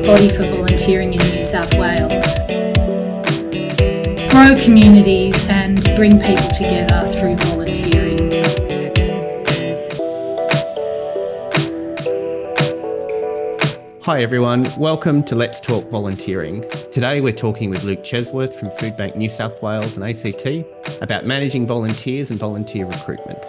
body for volunteering in New South Wales. Grow communities and bring people together through volunteering. Hi everyone, welcome to Let's Talk Volunteering. Today we're talking with Luke Chesworth from Foodbank New South Wales and ACT about managing volunteers and volunteer recruitment.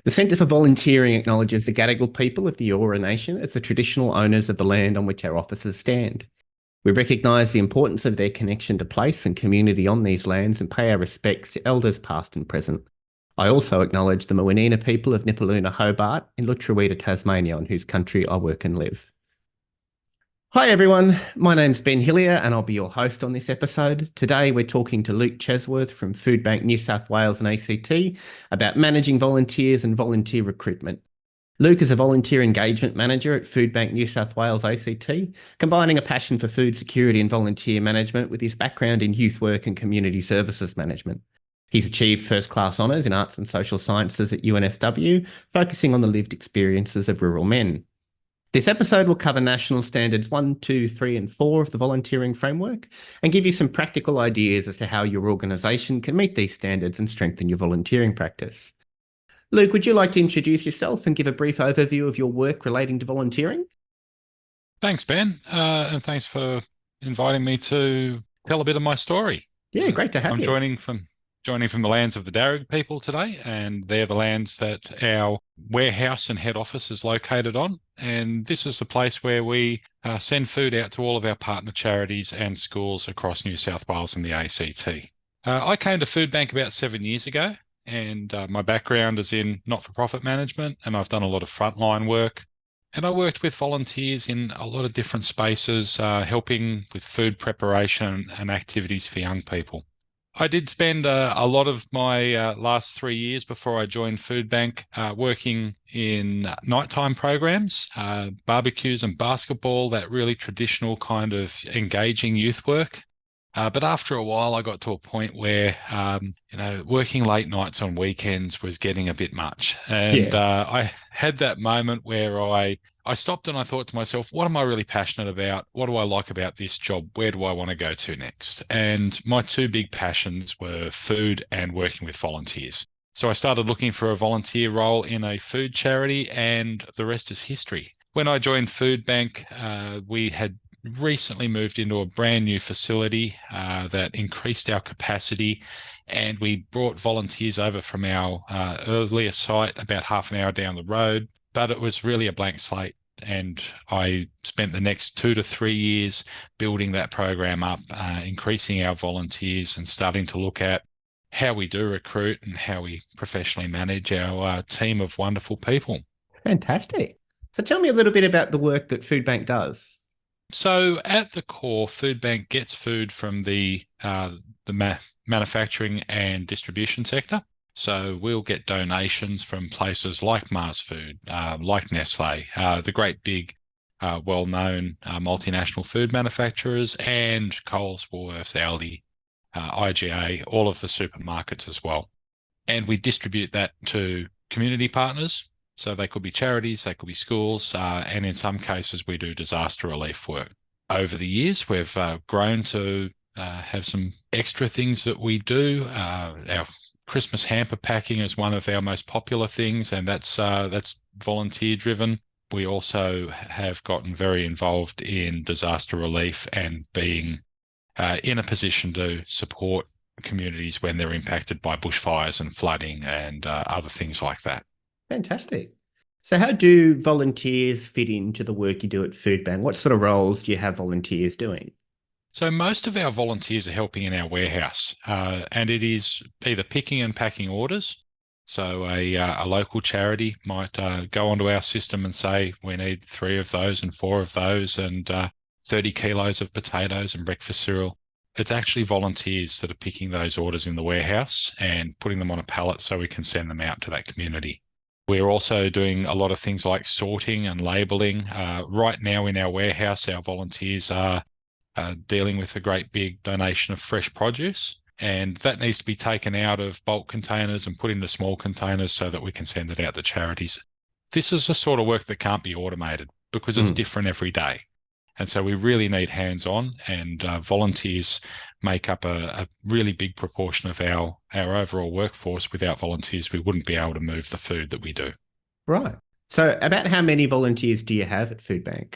The Centre for Volunteering acknowledges the Gadigal people of the Eora Nation as the traditional owners of the land on which our offices stand. We recognise the importance of their connection to place and community on these lands and pay our respects to elders past and present. I also acknowledge the Moanina people of Nipaluna Hobart in Lutruwita, Tasmania, on whose country I work and live. Hi everyone, my name's Ben Hillier and I'll be your host on this episode. Today we're talking to Luke Chesworth from Foodbank New South Wales and ACT about managing volunteers and volunteer recruitment. Luke is a volunteer engagement manager at Foodbank New South Wales ACT, combining a passion for food security and volunteer management with his background in youth work and community services management. He's achieved first-class honours in arts and social sciences at UNSW, focusing on the lived experiences of rural men. This episode will cover National Standards 1, 2, 3 and 4 of the volunteering framework and give you some practical ideas as to how your organisation can meet these standards and strengthen your volunteering practice. Luke, would you like to introduce yourself and give a brief overview of your work relating to volunteering? Thanks, Ben, and thanks for inviting me to tell a bit of my story. Yeah, great to have you. I'm joining from the lands of the Darug people today, and they're the lands that our warehouse and head office is located on. And this is the place where we send food out to all of our partner charities and schools across New South Wales and the ACT. I came to Foodbank about 7 years ago, and my background is in not-for-profit management, and I've done a lot of frontline work. And I worked with volunteers in a lot of different spaces, helping with food preparation and activities for young people. I did spend a lot of my last 3 years before I joined Foodbank working in nighttime programs, barbecues and basketball, that really traditional kind of engaging youth work. But after a while, I got to a point where, working late nights on weekends was getting a bit much. And I had that moment where I stopped and I thought to myself, what am I really passionate about? What do I like about this job? Where do I want to go to next? And my two big passions were food and working with volunteers. So I started looking for a volunteer role in a food charity, and the rest is history. When I joined Foodbank, we had recently moved into a brand new facility that increased our capacity, and we brought volunteers over from our earlier site about half an hour down the road, but it was really a blank slate. And I spent the next 2 to 3 years building that program up, increasing our volunteers and starting to look at how we do recruit and how we professionally manage our team of wonderful people. Fantastic. So tell me a little bit about the work that Foodbank does. So at the core, Foodbank gets food from the manufacturing and distribution sector. So we'll get donations from places like Mars Food, like Nestle, the great big, well-known multinational food manufacturers, and Coles, Woolworths, Aldi, IGA, all of the supermarkets as well. And we distribute that to community partners. So they could be charities, they could be schools, and in some cases we do disaster relief work. Over the years, we've grown to have some extra things that we do. Our Christmas hamper packing is one of our most popular things, and that's volunteer driven. We also have gotten very involved in disaster relief and being in a position to support communities when they're impacted by bushfires and flooding and other things like that. Fantastic. So how do volunteers fit into the work you do at Foodbank? What sort of roles do you have volunteers doing? So most of our volunteers are helping in our warehouse, and it is either picking and packing orders. So a local charity might go onto our system and say, we need 3 of those and 4 of those and 30 kilos of potatoes and breakfast cereal. It's actually volunteers that are picking those orders in the warehouse and putting them on a pallet so we can send them out to that community. We're also doing a lot of things like sorting and labelling. Right now in our warehouse, our volunteers are dealing with a great big donation of fresh produce, and that needs to be taken out of bulk containers and put into small containers so that we can send it out to charities. This is the sort of work that can't be automated because it's different every day. And so we really need hands-on, and volunteers make up a really big proportion of our overall workforce. Without volunteers, we wouldn't be able to move the food that we do. Right. So about how many volunteers do you have at Foodbank?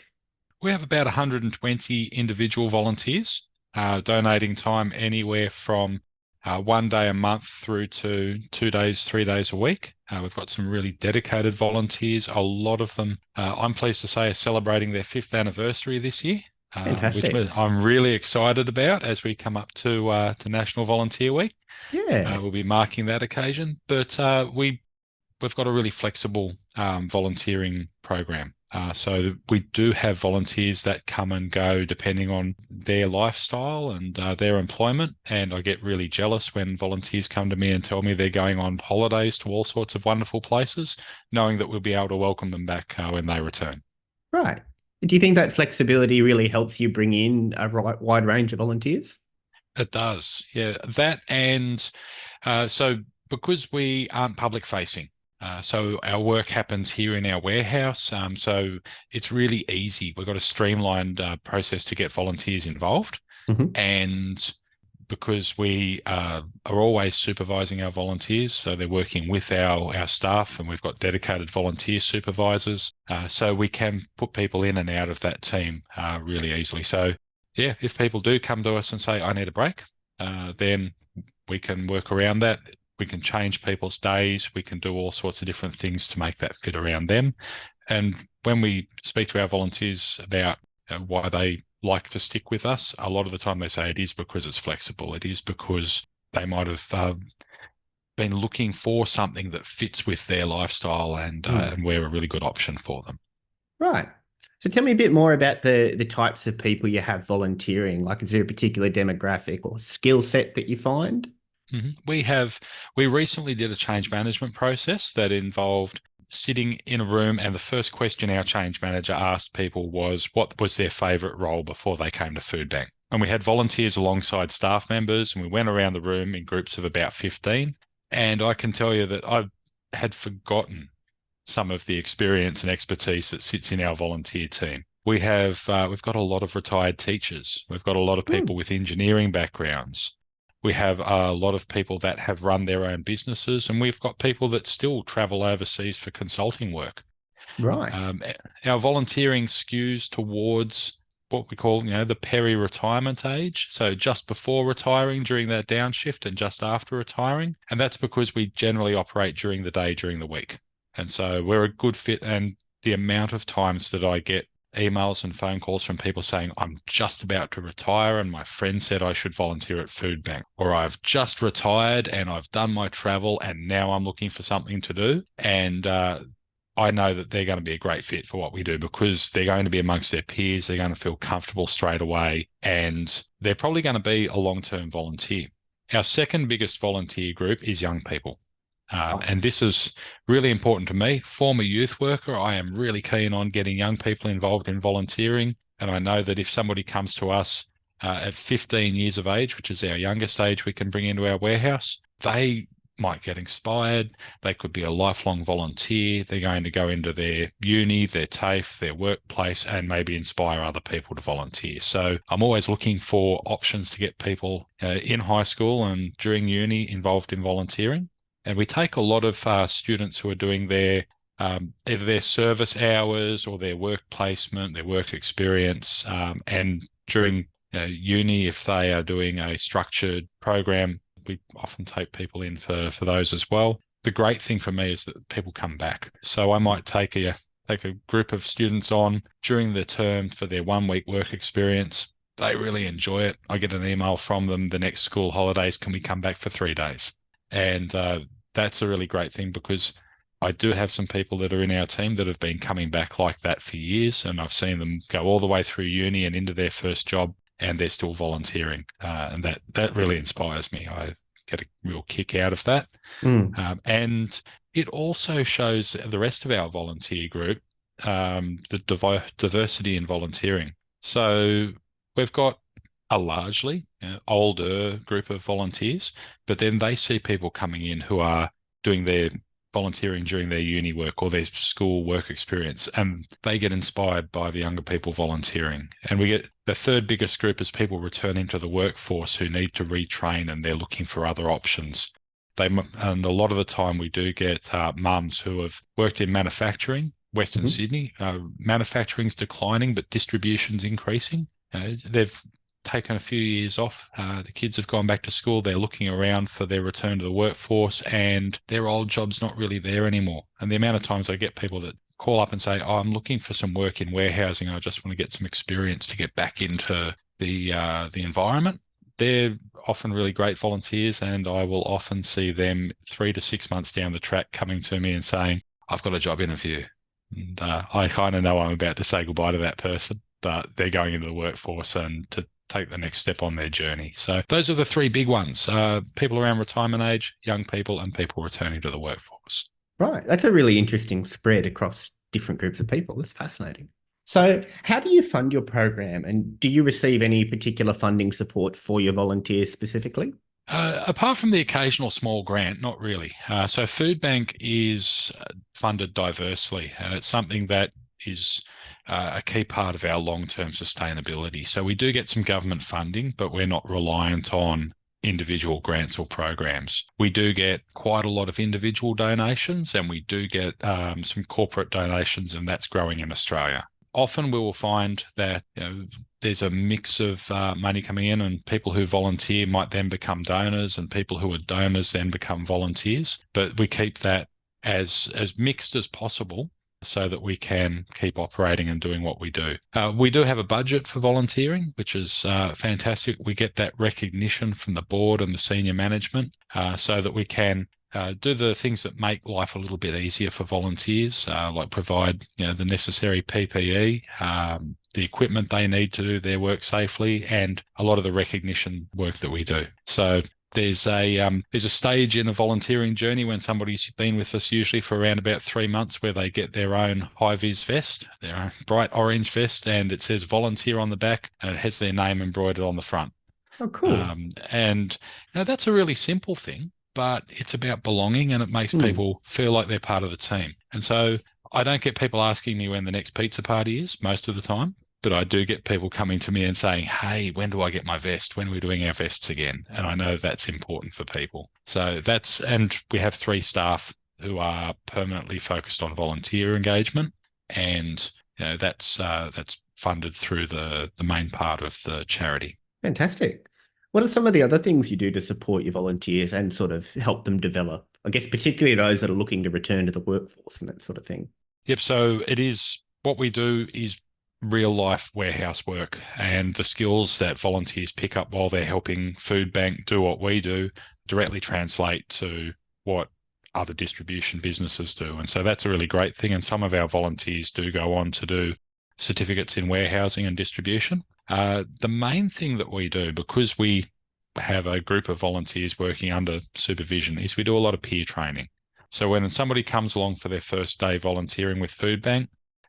We have about 120 individual volunteers donating time anywhere from 1 day a month through to 2 days, 3 days a week. We've got some really dedicated volunteers. A lot of them, I'm pleased to say, are celebrating their 5th anniversary this year, Fantastic. which I'm really excited about as we come up to National Volunteer Week. Yeah. We'll be marking that occasion. But we've got a really flexible volunteering program. So we do have volunteers that come and go depending on their lifestyle and their employment. And I get really jealous when volunteers come to me and tell me they're going on holidays to all sorts of wonderful places, knowing that we'll be able to welcome them back when they return. Right. Do you think that flexibility really helps you bring in a wide range of volunteers? It does, yeah. That and so because we aren't public facing, so our work happens here in our warehouse. So it's really easy. We've got a streamlined process to get volunteers involved. And because we are always supervising our volunteers, so they're working with our staff, and we've got dedicated volunteer supervisors. So we can put people in and out of that team really easily. So yeah, if people do come to us and say, I need a break, then we can work around that. We can change people's days. We can do all sorts of different things to make that fit around them. And when we speak to our volunteers about why they like to stick with us, a lot of the time they say it is because it's flexible. It is because they might have been looking for something that fits with their lifestyle, and we're a really good option for them. Right. So tell me a bit more about the types of people you have volunteering. Like, is there a particular demographic or skill set that you find? We recently did a change management process that involved sitting in a room, and the first question our change manager asked people was, what was their favourite role before they came to Foodbank? And we had volunteers alongside staff members, and we went around the room in groups of about 15. And I can tell you that I had forgotten some of the experience and expertise that sits in our volunteer team. We've got a lot of retired teachers. We've got a lot of people with engineering backgrounds. We have a lot of people that have run their own businesses, and we've got people that still travel overseas for consulting work. Right. Our volunteering skews towards what we call, the peri-retirement age. So just before retiring, during that downshift, and just after retiring. And that's because we generally operate during the day, during the week. And so we're a good fit. And the amount of times that I get emails and phone calls from people saying, I'm just about to retire and my friend said I should volunteer at Foodbank, or I've just retired and I've done my travel and now I'm looking for something to do. And I know that they're going to be a great fit for what we do, because they're going to be amongst their peers. They're going to feel comfortable straight away, and they're probably going to be a long-term volunteer. Our second biggest volunteer group is young people. And this is really important to me. Former youth worker, I am really keen on getting young people involved in volunteering. And I know that if somebody comes to us at 15 years of age, which is our youngest age we can bring into our warehouse, they might get inspired. They could be a lifelong volunteer. They're going to go into their uni, their TAFE, their workplace, and maybe inspire other people to volunteer. So I'm always looking for options to get people in high school and during uni involved in volunteering. And we take a lot of students who are doing their either their service hours or their work placement, their work experience, and during uni, if they are doing a structured program, we often take people in for those as well. The great thing for me is that people come back. So I might take a group of students on during the term for their 1 week work experience. They really enjoy it. I get an email from them the next school holidays, can we come back for 3 days? And that's a really great thing, because I do have some people that are in our team that have been coming back like that for years, and I've seen them go all the way through uni and into their first job and they're still volunteering. And that really inspires me. I get a real kick out of that. And it also shows the rest of our volunteer group the diversity in volunteering. So we've got a largely older group of volunteers, but then they see people coming in who are doing their volunteering during their uni work or their school work experience, and they get inspired by the younger people volunteering. And we get the third biggest group is people returning to the workforce who need to retrain and they're looking for other options. And a lot of the time we do get mums who have worked in manufacturing, Western Sydney. Manufacturing's declining, but distribution's increasing. They've taken a few years off. The kids have gone back to school. They're looking around for their return to the workforce, and their old job's not really there anymore. And the amount of times I get people that call up and say, "Oh, I'm looking for some work in warehousing. I just want to get some experience to get back into the environment." They're often really great volunteers, and I will often see them 3 to 6 months down the track coming to me and saying, "I've got a job interview." And I kind of know I'm about to say goodbye to that person, but they're going into the workforce and to take the next step on their journey. So those are the three big ones: people around retirement age, young people, and people returning to the workforce. Right. That's a really interesting spread across different groups of people. That's fascinating. So how do you fund your program, and do you receive any particular funding support for your volunteers specifically? Apart from the occasional small grant, not really. So Foodbank is funded diversely, and it's something that is a key part of our long-term sustainability. So we do get some government funding, but we're not reliant on individual grants or programs. We do get quite a lot of individual donations, and we do get some corporate donations, and that's growing in Australia. Often we will find that there's a mix of money coming in, and people who volunteer might then become donors, and people who are donors then become volunteers. But we keep that as mixed as possible so that we can keep operating and doing what we do. We do have a budget for volunteering, which is fantastic. We get that recognition from the board and the senior management so that we can do the things that make life a little bit easier for volunteers, like provide the necessary PPE, the equipment they need to do their work safely, and a lot of the recognition work that we do. So there's a stage in a volunteering journey when somebody's been with us usually for around about 3 months where they get their own high-vis vest, their own bright orange vest, and it says volunteer on the back, and it has their name embroidered on the front. Oh, cool. And that's a really simple thing, but it's about belonging, and it makes people feel like they're part of the team. And so I don't get people asking me when the next pizza party is most of the time, but I do get people coming to me and saying, "Hey, when do I get my vest? When are we doing our vests again?" And I know that's important for people. So and we have 3 staff who are permanently focused on volunteer engagement, and that's funded through the main part of the charity. Fantastic. What are some of the other things you do to support your volunteers and sort of help them develop? I guess particularly those that are looking to return to the workforce and that sort of thing. Yep. So what we do is real life warehouse work, and the skills that volunteers pick up while they're helping Foodbank do what we do directly translate to what other distribution businesses do. And so that's a really great thing. And some of our volunteers do go on to do certificates in warehousing and distribution. The main thing that we do, because we have a group of volunteers working under supervision, is we do a lot of peer training. So when somebody comes along for their first day volunteering with Foodbank,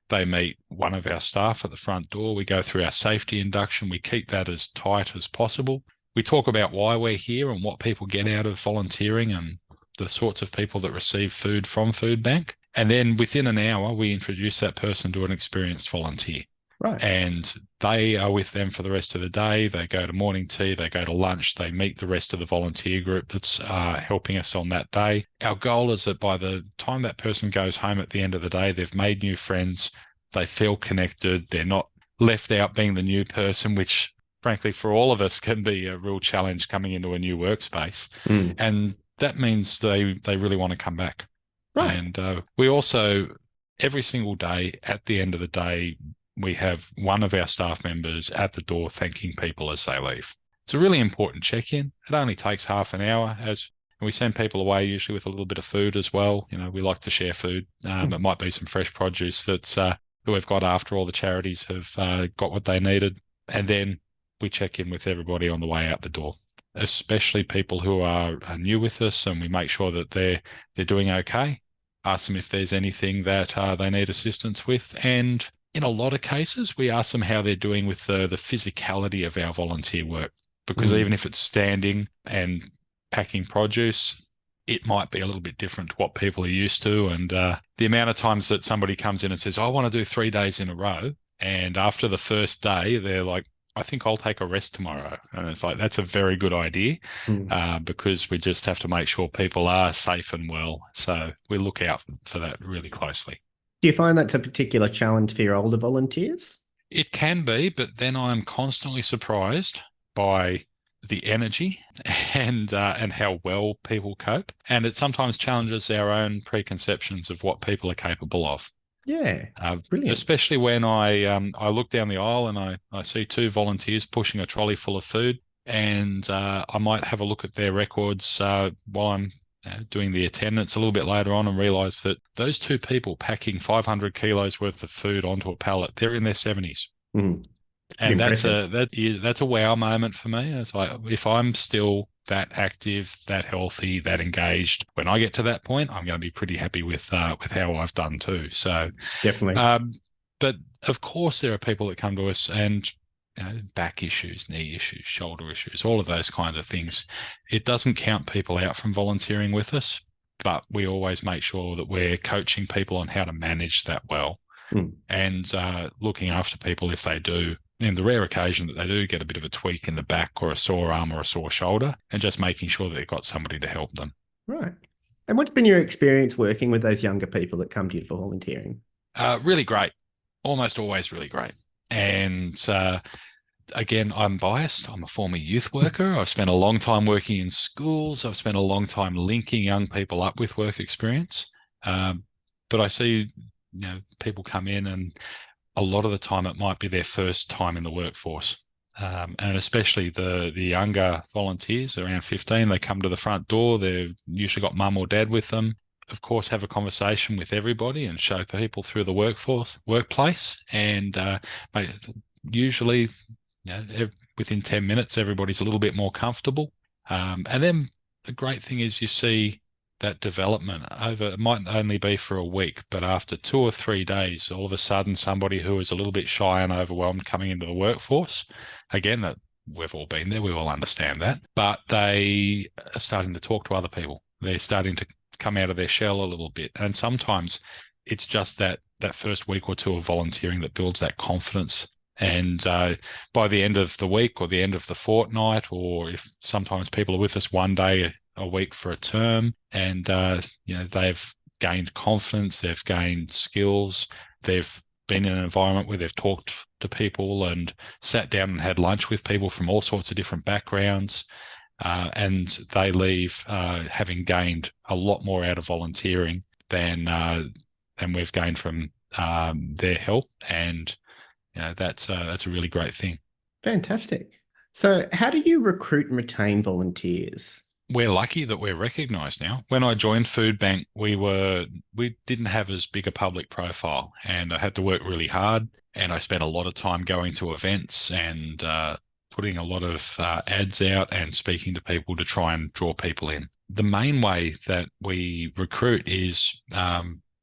they meet one of our staff at the front door. We go through our safety induction. We keep that as tight as possible. We talk about why we're here and what people get out of volunteering and the sorts of people that receive food from Foodbank. And then within an hour, we introduce that person to an experienced volunteer. Right. And they are with them for the rest of the day. They go to morning tea, they go to lunch, they meet the rest of the volunteer group that's helping us on that day. Our goal is that by the time that person goes home at the end of the day, they've made new friends, they feel connected, they're not left out being the new person, which frankly for all of us can be a real challenge coming into a new workspace. And that means they really want to come back. Right. And we also, every single day, at the end of the day, we have one of our staff members at the door thanking people as they leave. It's a really important check-in. It only takes half an hour, and we send people away usually with a little bit of food as well. We like to share food. It might be some fresh produce that we've got after all the charities have got what they needed. And then we check in with everybody on the way out the door, especially people who are new with us, and we make sure that they're doing okay. Ask them if there's anything that they need assistance with. And in a lot of cases, we ask them how they're doing with the physicality of our volunteer work, because even if it's standing and packing produce, it might be a little bit different to what people are used to. And the amount of times that somebody comes in and says, I want to do 3 days in a row, and after the first day, they're like, I think I'll take a rest tomorrow. And it's like, that's a very good idea, because we just have to make sure people are safe and well. So we look out for that really closely. Do you find that's a particular challenge for your older volunteers? It can be, but then I'm constantly surprised by the energy and how well people cope. And it sometimes challenges our own preconceptions of what people are capable of. Yeah, brilliant. Especially when I look down the aisle and I see 2 volunteers pushing a trolley full of food, and I might have a look at their records while I'm doing the attendance a little bit later on, and realise that those 2 people packing 500 kilos worth of food onto a pallet, they're in their 70s. And that's a wow moment for me. It's like, if I'm still that active, that healthy, that engaged, when I get to that point, I'm going to be pretty happy with how I've done too. So definitely. But of course, there are people that come to us and back issues, knee issues, shoulder issues, all of those kind of things. It doesn't count people out from volunteering with us, but we always make sure that we're coaching people on how to manage that well, and looking after people if they do, in the rare occasion that they do get a bit of a tweak in the back or a sore arm or a sore shoulder, and just making sure that they've got somebody to help them. Right. And what's been your experience working with those younger people that come to you for volunteering? Really great. Almost always really great. And again, I'm biased. I'm a former youth worker. I've spent a long time working in schools. I've spent a long time linking young people up with work experience. But I see people come in, and a lot of the time it might be their first time in the workforce. And especially the younger volunteers around 15, they come to the front door. They've usually got mum or dad with them. Of course, have a conversation with everybody and show people through the workplace. And usually, within 10 minutes, everybody's a little bit more comfortable. And then the great thing is you see that development over, it might only be for a week, but after 2 or 3 days, all of a sudden somebody who is a little bit shy and overwhelmed coming into the workforce, again, that we've all been there, we all understand that, but they are starting to talk to other people. They're starting to come out of their shell a little bit. And sometimes it's just that first week or 2 of volunteering that builds that confidence. And by the end of the week or the end of the fortnight, or if sometimes people are with us one day a week for a term, and they've gained confidence, they've gained skills, they've been in an environment where they've talked to people and sat down and had lunch with people from all sorts of different backgrounds, and they leave having gained a lot more out of volunteering than we've gained from their help. And that's a really great thing. Fantastic. So how do you recruit and retain volunteers? We're lucky that we're recognised now. When I joined Foodbank, we didn't have as big a public profile, and I had to work really hard, and I spent a lot of time going to events and putting a lot of ads out and speaking to people to try and draw people in. The main way that we recruit is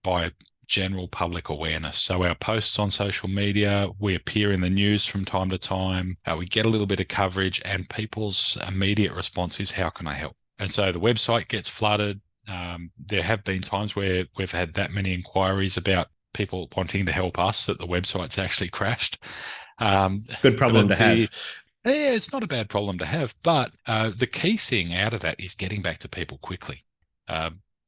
by general public awareness. So our posts on social media, we appear in the news from time to time, we get a little bit of coverage, and people's immediate response is, how can I help? And so the website gets flooded. There have been times where we've had that many inquiries about people wanting to help us that the website's actually crashed. Good problem to have. Yeah, it's not a bad problem to have, but the key thing out of that is getting back to people quickly.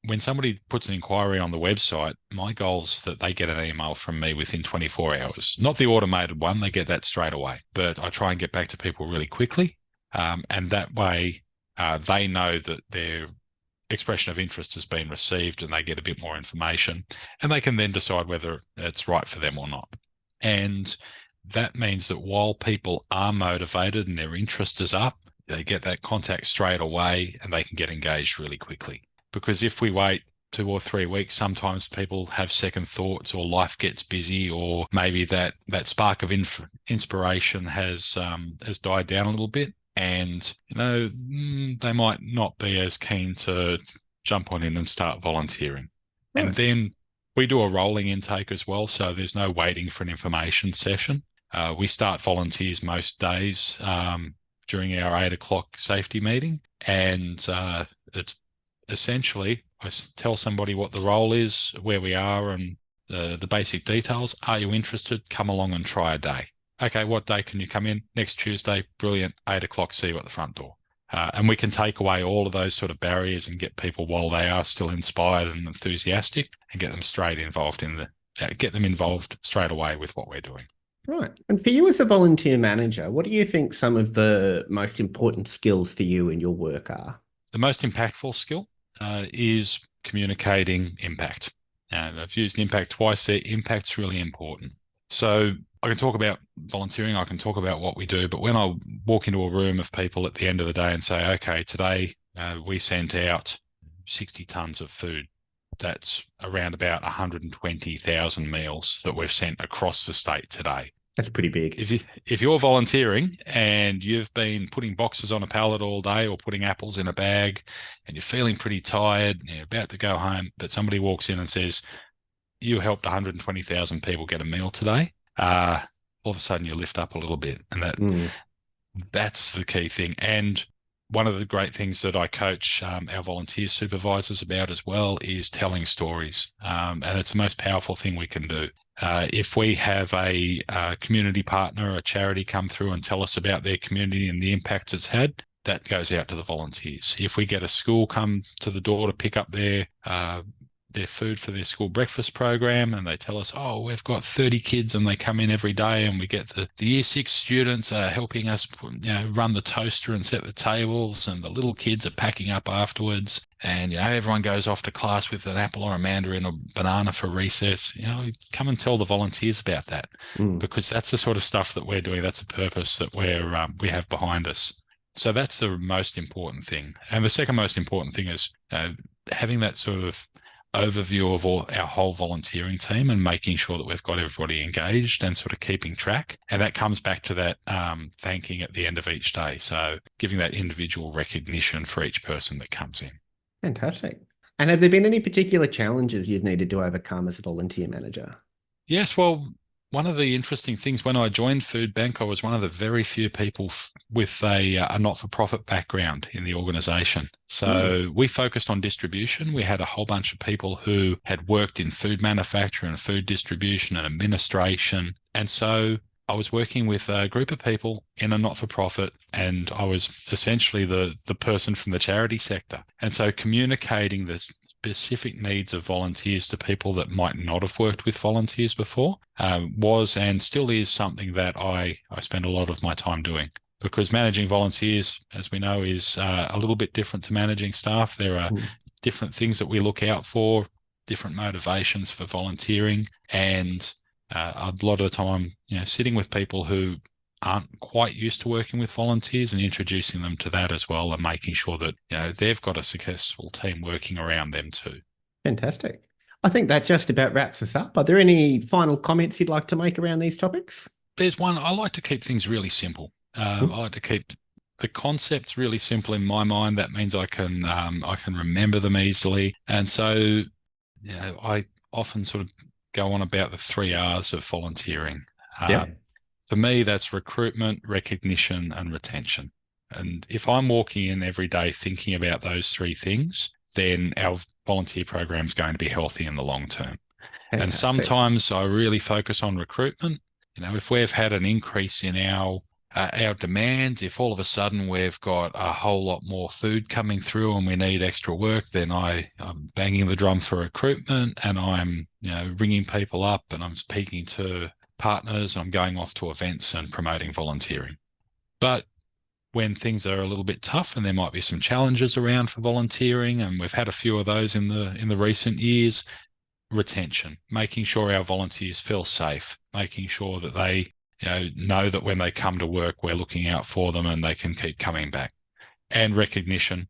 When somebody puts an inquiry on the website, my goal is that they get an email from me within 24 hours. Not the automated one, they get that straight away. But I try and get back to people really quickly. And that way they know that their expression of interest has been received, and they get a bit more information, and they can then decide whether it's right for them or not. And that means that while people are motivated and their interest is up, they get that contact straight away and they can get engaged really quickly. Because if we wait 2 or 3 weeks, sometimes people have second thoughts, or life gets busy, or maybe that spark of inspiration has died down a little bit, and they might not be as keen to jump on in and start volunteering. Right. And then we do a rolling intake as well, so there's no waiting for an information session. We start volunteers most days during our 8 o'clock safety meeting, and it's essentially, I tell somebody what the role is, where we are, and the basic details. Are you interested? Come along and try a day. Okay, what day can you come in? Next Tuesday. Brilliant. 8 o'clock, see you at the front door. And we can take away all of those sort of barriers and get people, while they are still inspired and enthusiastic, and get them straight involved get them involved straight away with what we're doing. Right. And for you as a volunteer manager, what do you think some of the most important skills for you in your work are? The most impactful skill is communicating impact. And I've used impact twice there. Impact's really important. So I can talk about volunteering, I can talk about what we do, but when I walk into a room of people at the end of the day and say, okay, today we sent out 60 tonnes of food. That's around about 120,000 meals that we've sent across the state today. That's pretty big. If you're volunteering and you've been putting boxes on a pallet all day, or putting apples in a bag, and you're feeling pretty tired and you're about to go home, but somebody walks in and says, you helped 120,000 people get a meal today, all of a sudden you lift up a little bit. And that's the key thing. And one of the great things that I coach our volunteer supervisors about as well is telling stories. And it's the most powerful thing we can do. If we have a community partner, a charity come through and tell us about their community and the impacts it's had, that goes out to the volunteers. If we get a school come to the door to pick up their food for their school breakfast program, and they tell us, oh, we've got 30 kids and they come in every day, and we get the year 6 students helping us run the toaster and set the tables, and the little kids are packing up afterwards, and everyone goes off to class with an apple or a mandarin or banana for recess. Come and tell the volunteers about that, because that's the sort of stuff that we're doing. That's the purpose that we have behind us. So that's the most important thing. And the second most important thing is having that sort of overview of our whole volunteering team, and making sure that we've got everybody engaged and sort of keeping track. And that comes back to that thanking at the end of each day. So giving that individual recognition for each person that comes in. Fantastic. And have there been any particular challenges you've needed to overcome as a volunteer manager? Yes, well, one of the interesting things, when I joined Foodbank, I was one of the very few people with a not-for-profit background in the organisation. So we focused on distribution. We had a whole bunch of people who had worked in food manufacture and food distribution and administration. And so I was working with a group of people in a not-for-profit, and I was essentially the person from the charity sector. And so communicating the specific needs of volunteers to people that might not have worked with volunteers before was and still is something that I spend a lot of my time doing, because managing volunteers, as we know, is a little bit different to managing staff. There are different things that we look out for, different motivations for volunteering, and a lot of the time, sitting with people who aren't quite used to working with volunteers and introducing them to that as well, and making sure that they've got a successful team working around them too. Fantastic. I think that just about wraps us up. Are there any final comments you'd like to make around these topics? There's one. I like to keep things really simple. I like to keep the concepts really simple in my mind. That means I can remember them easily. And so I often sort of go on about the 3 R's of volunteering. For me, that's recruitment, recognition, and retention. And if I'm walking in every day thinking about those 3 things, then our volunteer program is going to be healthy in the long term. Fantastic. And sometimes I really focus on recruitment. If we've had an increase in our demands, if all of a sudden we've got a whole lot more food coming through and we need extra work, then I'm banging the drum for recruitment, and I'm ringing people up, and I'm speaking to partners, and I'm going off to events and promoting volunteering. But when things are a little bit tough and there might be some challenges around for volunteering, and we've had a few of those in the recent years, retention, making sure our volunteers feel safe, making sure that they know that when they come to work, we're looking out for them and they can keep coming back. And recognition,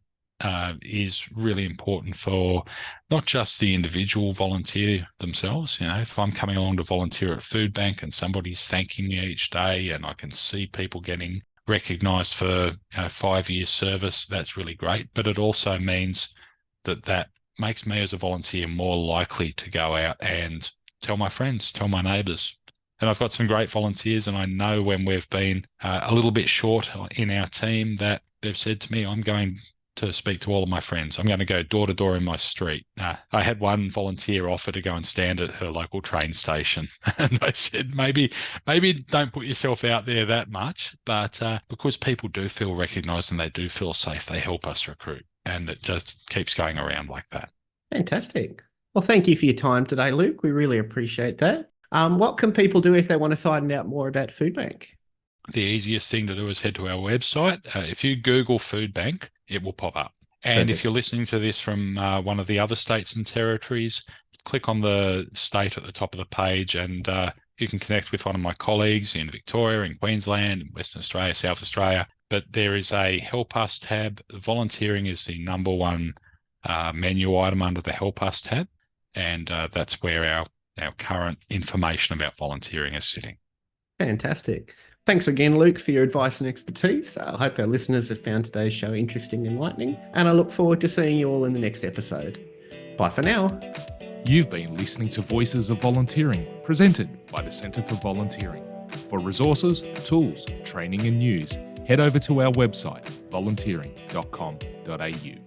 is really important for not just the individual volunteer themselves. If I'm coming along to volunteer at Foodbank and somebody's thanking me each day and I can see people getting recognised for 5 years service, that's really great. But it also means that makes me as a volunteer more likely to go out and tell my friends, tell my neighbours. And I've got some great volunteers, and I know when we've been a little bit short in our team that they've said to me, I'm going to speak to all of my friends. I'm going to go door to door in my street. I had one volunteer offer to go and stand at her local train station. And I said, maybe don't put yourself out there that much, but because people do feel recognised and they do feel safe, they help us recruit. And it just keeps going around like that. Fantastic. Well, thank you for your time today, Luke. We really appreciate that. What can people do if they want to find out more about Foodbank? The easiest thing to do is head to our website. If you Google Foodbank, it will pop up. And Perfect. If you're listening to this from one of the other states and territories, click on the state at the top of the page and you can connect with one of my colleagues in Victoria, in Queensland, in Western Australia, South Australia. But there is a Help Us tab. Volunteering is the number one menu item under the Help Us tab. And that's where our current information about volunteering is sitting. Fantastic. Thanks again, Luke, for your advice and expertise. I hope our listeners have found today's show interesting and enlightening, and I look forward to seeing you all in the next episode. Bye for now. You've been listening to Voices of Volunteering, presented by the Centre for Volunteering. For resources, tools, training and news, head over to our website, volunteering.com.au.